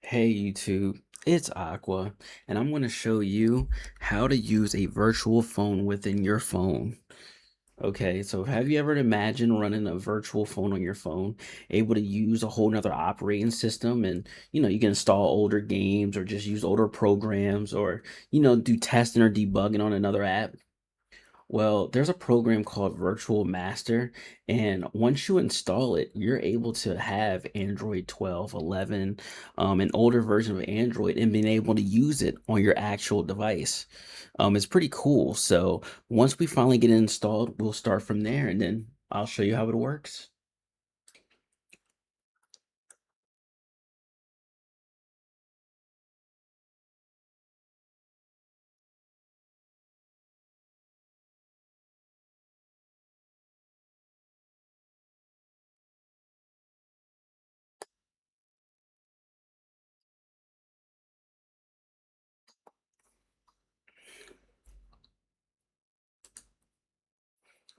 Hey YouTube, it's Aqua, and I'm going to show you how to use a virtual phone within your phone. Okay, so have you ever imagined running a virtual phone on your phone, able to use a whole nother operating system and you can install older games or just use older programs or do testing or debugging on another app? Well, there's a program called Virtual Master, and once you install it, you're able to have Android 12, 11, an older version of Android, and being able to use it on your actual device. It's pretty cool. So once we finally get it installed, we'll start from there, and then I'll show you how it works.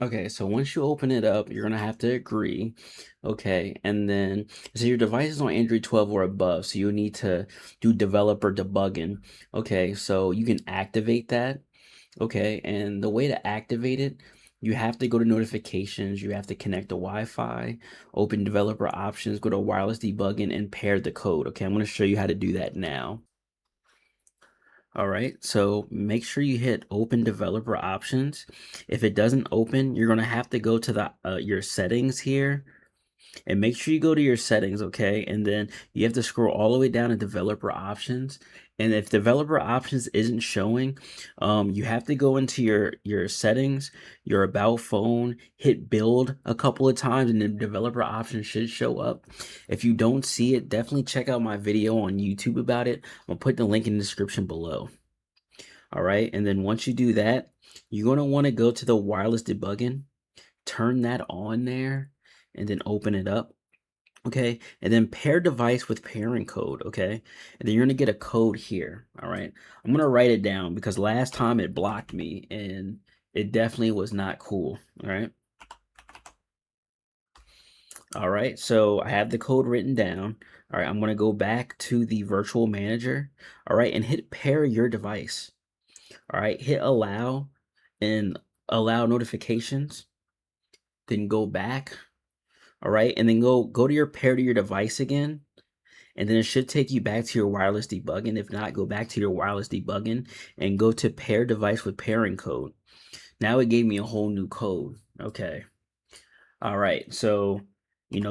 Okay, so once you open it up, you're gonna have to agree. Okay, and then so your device is on Android 12 or above, so you need to do developer debugging. Okay, so you can activate that. Okay, and the way to activate it, you have to go to notifications, you have to connect to Wi-Fi, open developer options, go to wireless debugging, and pair the code. Okay, I'm gonna show you how to do that now. All right, so make sure you hit open developer options. If it doesn't open, you're gonna have to go to the your settings here and make sure you go to your settings, okay? And then you have to scroll all the way down to developer options. And if developer options isn't showing, you have to go into your settings, your about phone, hit build a couple of times, and then developer options should show up. If you don't see it, definitely check out my video on YouTube about it. I'll put the link in the description below. All right, and then once you do that, you're gonna want to go to the wireless debugging, turn that on there, and then open it up. Okay, and then pair device with pairing code, okay? And then you're gonna get a code here, all right? I'm gonna write it down because last time it blocked me and it definitely was not cool, all right? All right, so I have the code written down. All right, I'm gonna go back to the virtual manager, all right, and hit pair your device. All right, hit allow and allow notifications, then go back, all right, and then go to your pair to your device again. And then it should take you back to your wireless debugging. If not, go back to your wireless debugging and go to pair device with pairing code. Now it gave me a whole new code. Okay. All right. So,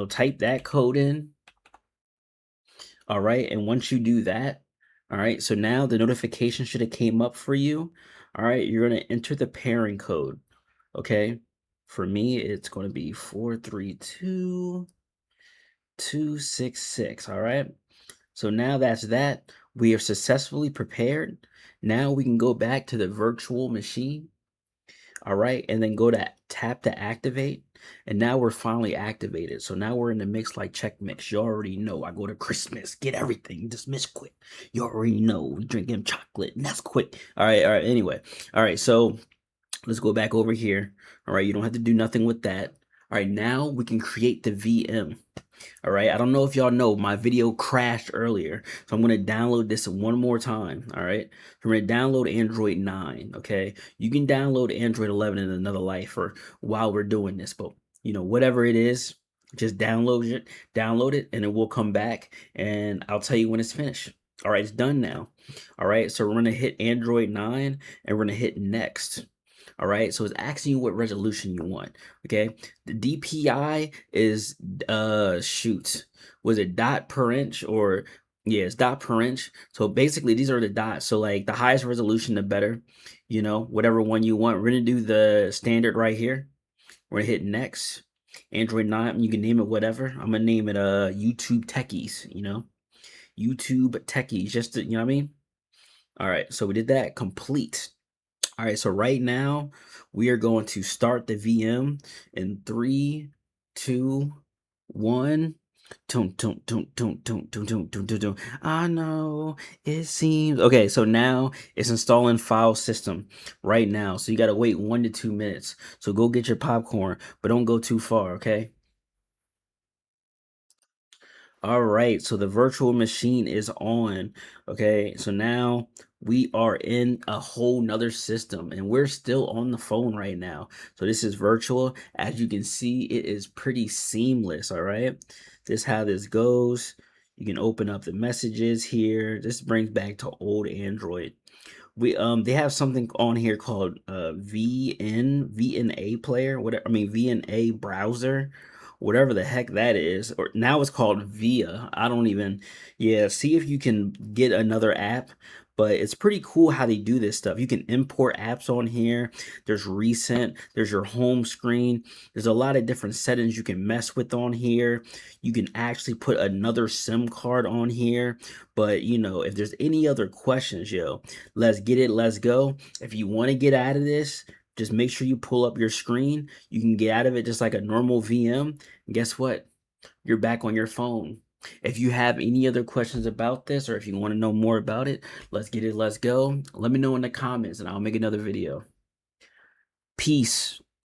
type that code in. All right. And once you do that, all right. So now the notification should have came up for you. All right. You're going to enter the pairing code. Okay. For me, it's going to be 432266. All right. So now that's that. We are successfully prepared. Now we can go back to the virtual machine. All right. And then go to tap to activate. And now we're finally activated. So now we're in the mix like check mix. You already know. I go to Christmas, get everything. Dismiss quick. You already know. We drinking chocolate. And that's quick. All right. All right. Anyway. All right. So let's go back over here. All right. You don't have to do nothing with that. All right. Now we can create the VM. All right. I don't know if y'all know my video crashed earlier. So I'm going to download this one more time. All right. So I'm going to download Android 9. Okay. You can download Android 11 in another life or while we're doing this, but whatever it is, just download it, and it will come back and I'll tell you when it's finished. All right. It's done now. All right. So we're going to hit Android 9 and we're going to hit next. All right, so it's asking you what resolution you want. Okay, the DPI is shoot, was it dot per inch or yeah, it's dot per inch. So basically, these are the dots. So like the highest resolution, the better. Whatever one you want. We're gonna do the standard right here. We're gonna hit next. Android 9, you can name it whatever. I'm gonna name it YouTube Techies. YouTube Techies, just to, you know what I mean. All right, so we did that. Complete. All right, so right now we are going to start the VM in three, two, one. Tum, tum, tum, tum, tum, tum, tum, tum, tum, tum. I know it seems okay. So now it's installing file system right now. So you got to wait 1 to 2 minutes. So go get your popcorn, but don't go too far, okay? All right, so the virtual machine is on. Okay, so now we are in a whole nother system and we're still on the phone right now. So this is virtual. As you can see, it is pretty seamless. All right, this is how this goes. You can open up the messages here. This brings back to old Android. They have something on here called VNA player, whatever, I mean VNA browser, whatever the heck that is. Or now it's called Via. I don't even, yeah, see if you can get another app, but it's pretty cool how they do this stuff. You can import apps on here. There's recent, there's your home screen. There's a lot of different settings you can mess with on here. You can actually put another SIM card on here. But if there's any other questions, yo, let's get it. Let's go. If you want to get out of this, just make sure you pull up your screen. You can get out of it just like a normal VM. And guess what? You're back on your phone. If you have any other questions about this or if you want to know more about it, let's get it. Let's go. Let me know in the comments and I'll make another video. Peace.